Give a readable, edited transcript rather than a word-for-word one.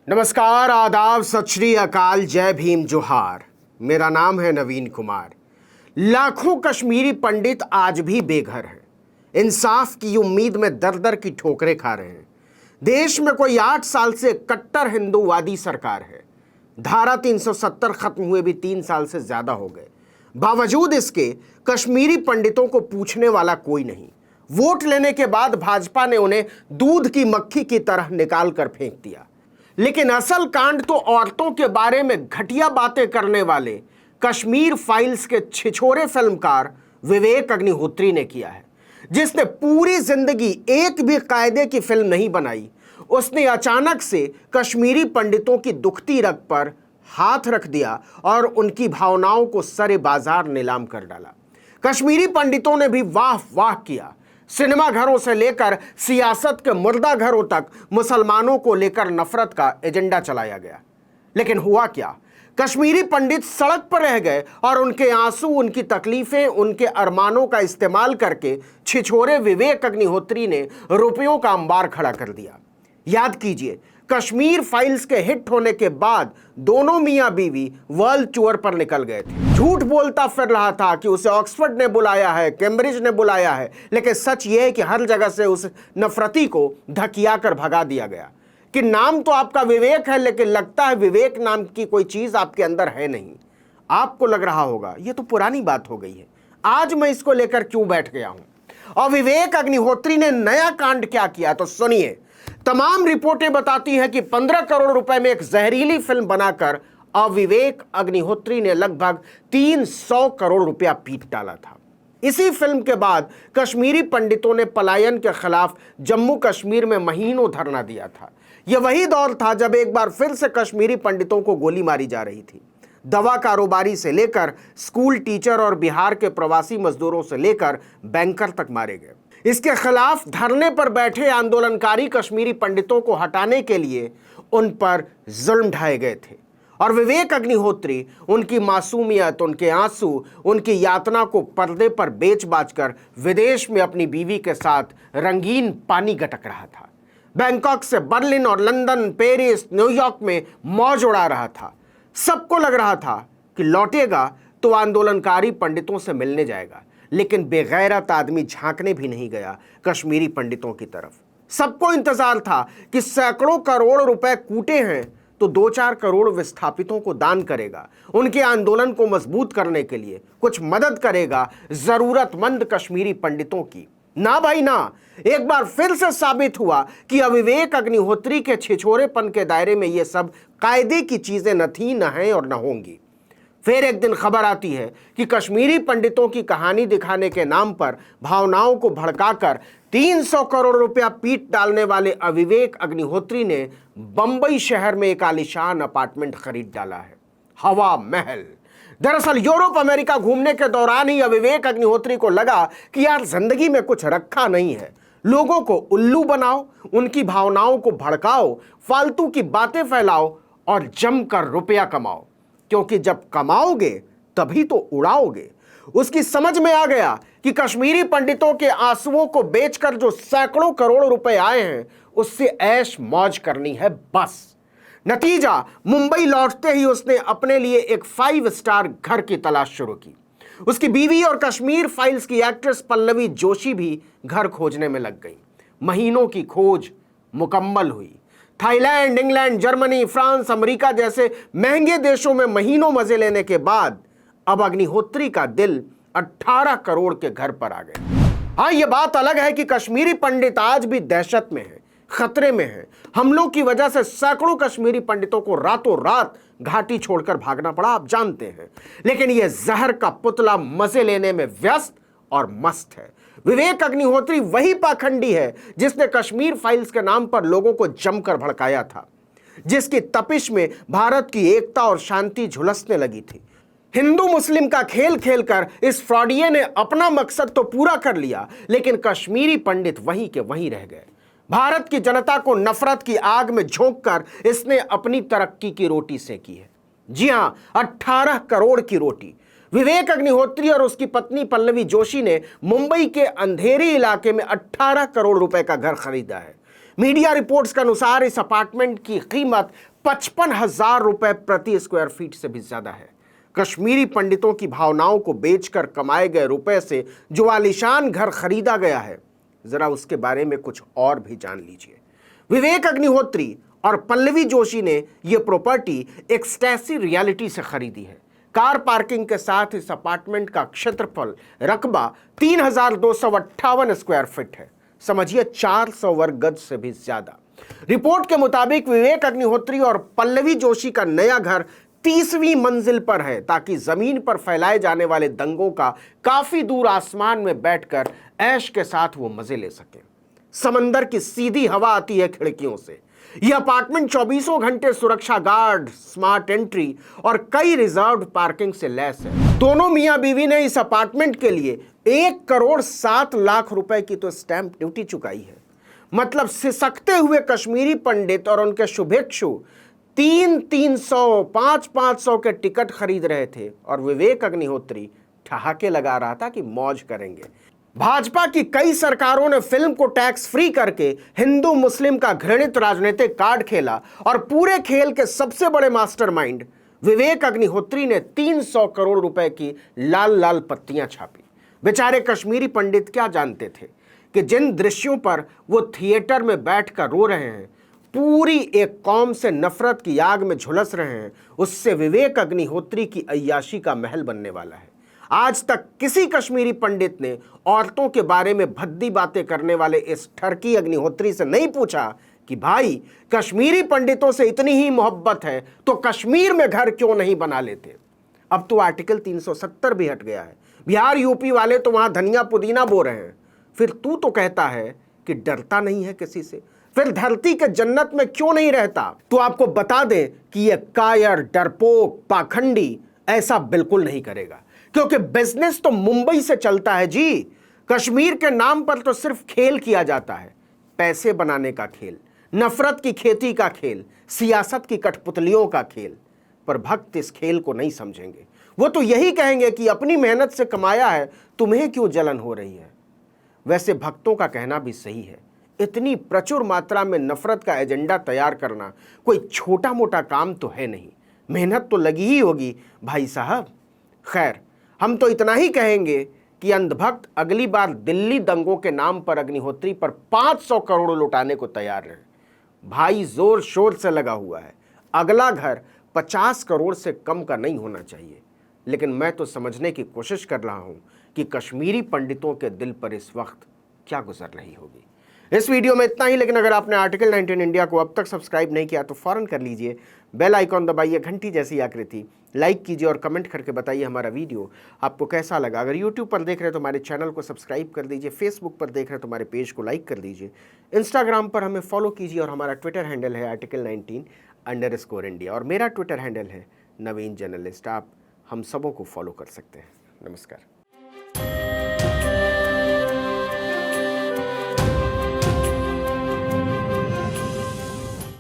नमस्कार, आदाब, सत श्री अकाल, जय भीम, जोहार। मेरा नाम है नवीन कुमार। लाखों कश्मीरी पंडित आज भी बेघर हैं, इंसाफ की उम्मीद में दर दर की ठोकरें खा रहे हैं। देश में कोई 8 साल से कट्टर हिंदूवादी सरकार है। धारा 370 खत्म हुए भी 3 साल से ज्यादा हो गए। बावजूद इसके कश्मीरी पंडितों को पूछने वाला कोई नहीं। वोट लेने के बाद भाजपा ने उन्हें दूध की मक्खी की तरह निकाल कर फेंक दिया। लेकिन असल कांड तो औरतों के बारे में घटिया बातें करने वाले कश्मीर फाइल्स के छिछोरे फिल्मकार विवेक अग्निहोत्री ने किया है, जिसने पूरी जिंदगी एक भी कायदे की फिल्म नहीं बनाई। उसने अचानक से कश्मीरी पंडितों की दुखती रग पर हाथ रख दिया और उनकी भावनाओं को सरे बाजार नीलाम कर डाला। कश्मीरी पंडितों ने भी वाह वाह किया। सिनेमा घरों से लेकर सियासत के मुर्दा घरों तक मुसलमानों को लेकर नफरत का एजेंडा चलाया गया। लेकिन हुआ क्या? कश्मीरी पंडित सड़क पर रह गए और उनके आंसू, उनकी तकलीफें, उनके अरमानों का इस्तेमाल करके छिछोरे विवेक अग्निहोत्री ने रुपयों का अंबार खड़ा कर दिया। याद कीजिए, कश्मीर फाइल्स के हिट होने के बाद दोनों मियां बीवी वर्ल्ड टूर पर निकल गए थे। झूठ बोलता फिर रहा था कि उसे ऑक्सफोर्ड ने बुलाया है, कैम्ब्रिज ने बुलाया है, लेकिन सच यह है कि हर जगह से उस नफरती को धकिया कर भगा दिया गया कि नाम तो आपका विवेक है, लेकिन लगता है विवेक नाम की कोई चीज आपके अंदर है नहीं। आपको लग रहा होगा ये तो पुरानी बात हो गई है, आज मैं इसको लेकर क्यों बैठ गया हूं। और विवेक अग्निहोत्री ने नया कांड क्या किया तो सुनिए। तमाम रिपोर्टें बताती हैं कि 15 करोड़ रुपए में एक जहरीली फिल्म बनाकर विवेक अग्निहोत्री ने लगभग 300 करोड़ रुपया पीट डाला था। इसी फिल्म के बाद कश्मीरी पंडितों ने पलायन के खिलाफ जम्मू कश्मीर में महीनों धरना दिया था। यह वही दौर था जब एक बार फिर से कश्मीरी पंडितों को गोली मारी जा रही थी। दवा कारोबारी से लेकर स्कूल टीचर और बिहार के प्रवासी मजदूरों से लेकर बैंकर तक मारे गए। इसके खिलाफ धरने पर बैठे आंदोलनकारी कश्मीरी पंडितों को हटाने के लिए उन पर जुल्म ढाए गए थे और विवेक अग्निहोत्री उनकी मासूमियत, उनके आंसू, उनकी यातना को पर्दे पर बेच बाच कर विदेश में अपनी बीवी के साथ रंगीन पानी गटक रहा था। बैंकॉक से बर्लिन और लंदन, पेरिस, न्यूयॉर्क में मौज उड़ा रहा था। सबको लग रहा था कि लौटेगा तो आंदोलनकारी पंडितों से मिलने जाएगा, लेकिन बेगैरत आदमी झांकने भी नहीं गया कश्मीरी पंडितों की तरफ। सबको इंतजार था कि सैकड़ों करोड़ रुपए कूटे हैं तो 2-4 करोड़ विस्थापितों को दान करेगा, उनके आंदोलन को मजबूत करने के लिए कुछ मदद करेगा जरूरतमंद कश्मीरी पंडितों की। ना भाई ना, एक बार फिर से साबित हुआ कि विवेक अग्निहोत्री के छिछोरेपन के दायरे में ये सब कायदे की चीजें न थी, न हैं और न होंगी। फिर एक दिन खबर आती है कि कश्मीरी पंडितों की कहानी दिखाने के नाम पर भावनाओं को भड़काकर 300 करोड़ रुपया पीट डालने वाले विवेक अग्निहोत्री ने बंबई शहर में एक आलीशान अपार्टमेंट खरीद डाला है, हवा महल। दरअसल यूरोप अमेरिका घूमने के दौरान ही विवेक अग्निहोत्री को लगा कि यार जिंदगी में कुछ रखा नहीं है। लोगों को उल्लू बनाओ, उनकी भावनाओं को भड़काओ, फालतू की बातें फैलाओ और जमकर रुपया कमाओ, क्योंकि जब कमाओगे तभी तो उड़ाओगे। उसकी समझ में आ गया कि कश्मीरी पंडितों के आंसुओं को बेचकर जो सैकड़ों करोड़ रुपए आए हैं उससे ऐश मौज करनी है बस। नतीजा, मुंबई लौटते ही उसने अपने लिए एक 5 स्टार घर की तलाश शुरू की। उसकी बीवी और कश्मीर फाइल्स की एक्ट्रेस पल्लवी जोशी भी घर खोजने में लग गई। महीनों की खोज मुकम्मल हुई। Thailand, England, Germany, France, America जैसे महंगे देशों में महीनों मजे लेने के बाद अब अग्निहोत्री का दिल 18 करोड़ के घर पर आ गया। हाँ, यह बात अलग है कि कश्मीरी पंडित आज भी दहशत में है, खतरे में है। हमलों की वजह से सैकड़ों कश्मीरी पंडितों को रातों रात घाटी छोड़कर भागना पड़ा, आप जानते हैं। लेकिन यह जहर का पुतला मजे लेने में व्यस्त और मस्त है। विवेक अग्निहोत्री वही पाखंडी है जिसने कश्मीर फाइल्स के नाम पर लोगों को जमकर भड़काया था, जिसकी तपिश में भारत की एकता और शांति झुलसने लगी थी। हिंदू मुस्लिम का खेल खेलकर इस फ्रॉडिये ने अपना मकसद तो पूरा कर लिया, लेकिन कश्मीरी पंडित वहीं के वहीं रह गए। भारत की जनता को नफरत की आग में झोंककर इसने अपनी तरक्की की रोटी सेकी है। जी हां, 18 करोड़ की रोटी। विवेक अग्निहोत्री और उसकी पत्नी पल्लवी जोशी ने मुंबई के अंधेरी इलाके में 18 करोड़ रुपए का घर खरीदा है। मीडिया रिपोर्ट्स के अनुसार इस अपार्टमेंट की कीमत 55,000 रुपए प्रति स्क्वायर फीट से भी ज्यादा है। कश्मीरी पंडितों की भावनाओं को बेचकर कमाए गए रुपए से जो आलीशान घर खरीदा गया है, जरा उसके बारे में कुछ और भी जान लीजिए। विवेक अग्निहोत्री और पल्लवी जोशी ने यह प्रॉपर्टी एक्सटेसी रियलिटी से खरीदी है। कार पार्किंग के साथ इस अपार्टमेंट का क्षेत्रफल रकबा 3,258 स्क्वायर फीट है। समझिए 400 वर्ग गज से भी ज्यादा। रिपोर्ट के मुताबिक विवेक अग्निहोत्री और पल्लवी जोशी का नया घर 30वीं मंजिल पर है, ताकि जमीन पर फैलाए जाने वाले दंगों का काफी दूर आसमान में बैठकर ऐश के साथ वो मजे ले सके। समंदर की सीधी हवा आती है खिड़कियों से। यह अपार्टमेंट 24 घंटे सुरक्षा गार्ड, स्मार्ट एंट्री और कई रिजर्व पार्किंग से लैस है। दोनों मियां बीवी ने इस अपार्टमेंट के लिए 1,07,00,000 रुपए की तो स्टैंप ड्यूटी चुकाई है। मतलब सिसकते हुए कश्मीरी पंडित और उनके शुभेच्छु 300, 500 के टिकट खरीद रहे थे और विवेक अग्निहोत्री ठहाके लगा रहा था कि मौज करेंगे। भाजपा की कई सरकारों ने फिल्म को टैक्स फ्री करके हिंदू मुस्लिम का घृणित राजनीतिक कार्ड खेला और पूरे खेल के सबसे बड़े मास्टरमाइंड विवेक अग्निहोत्री ने 300 करोड़ रुपए की लाल लाल पत्तियां छापी। बेचारे कश्मीरी पंडित क्या जानते थे कि जिन दृश्यों पर वो थिएटर में बैठकर रो रहे हैं, पूरी एक कौम से नफरत की आग में झुलस रहे हैं, उससे विवेक अग्निहोत्री की अय्याशी का महल बनने वाला है। आज तक किसी कश्मीरी पंडित ने औरतों के बारे में भद्दी बातें करने वाले इस ठरकी अग्निहोत्री से नहीं पूछा कि भाई, कश्मीरी पंडितों से इतनी ही मोहब्बत है तो कश्मीर में घर क्यों नहीं बना लेते। अब तो आर्टिकल 370 भी हट गया है। बिहार यूपी वाले तो वहां धनिया पुदीना बो रहे हैं, फिर तू तो कहता है कि डरता नहीं है किसी से। फिर धरती के जन्नत में क्यों नहीं रहता। तो आपको बता दें कि यह कायर, डरपोक, पाखंडी ऐसा बिल्कुल नहीं करेगा, क्योंकि बिजनेस तो मुंबई से चलता है जी। कश्मीर के नाम पर तो सिर्फ खेल किया जाता है, पैसे बनाने का खेल, नफरत की खेती का खेल, सियासत की कठपुतलियों का खेल। पर भक्त इस खेल को नहीं समझेंगे। वो तो यही कहेंगे कि अपनी मेहनत से कमाया है, तुम्हें क्यों जलन हो रही है। वैसे भक्तों का कहना भी सही है, इतनी प्रचुर मात्रा में नफरत का एजेंडा तैयार करना कोई छोटा मोटा काम तो है नहीं। मेहनत तो लगी ही होगी भाई साहब। खैर, हम तो इतना ही कहेंगे कि अंधभक्त अगली बार दिल्ली दंगों के नाम पर अग्निहोत्री पर 500 करोड़ लुटाने को तैयार रहे। भाई जोर शोर से लगा हुआ है। अगला घर 50 करोड़ से कम का नहीं होना चाहिए। लेकिन मैं तो समझने की कोशिश कर रहा हूं कि कश्मीरी पंडितों के दिल पर इस वक्त क्या गुजर रही होगी। इस वीडियो में इतना ही, लेकिन अगर आपने आर्टिकल 19 इंडिया को अब तक सब्सक्राइब नहीं किया तो फौरन कर लीजिए। बेल आइकॉन दबाइए, घंटी जैसी आकृति, लाइक कीजिए और कमेंट करके बताइए हमारा वीडियो आपको कैसा लगा। अगर यूट्यूब पर देख रहे हैं तो हमारे चैनल को सब्सक्राइब कर दीजिए, फेसबुक पर देख रहे हैं तो हमारे पेज को लाइक कर दीजिए, इंस्टाग्राम पर हमें फॉलो कीजिए और हमारा ट्विटर हैंडल है article19_India और मेरा ट्विटर हैंडल है नवीन जर्नलिस्ट। आप हम सबों को फॉलो कर सकते हैं। नमस्कार।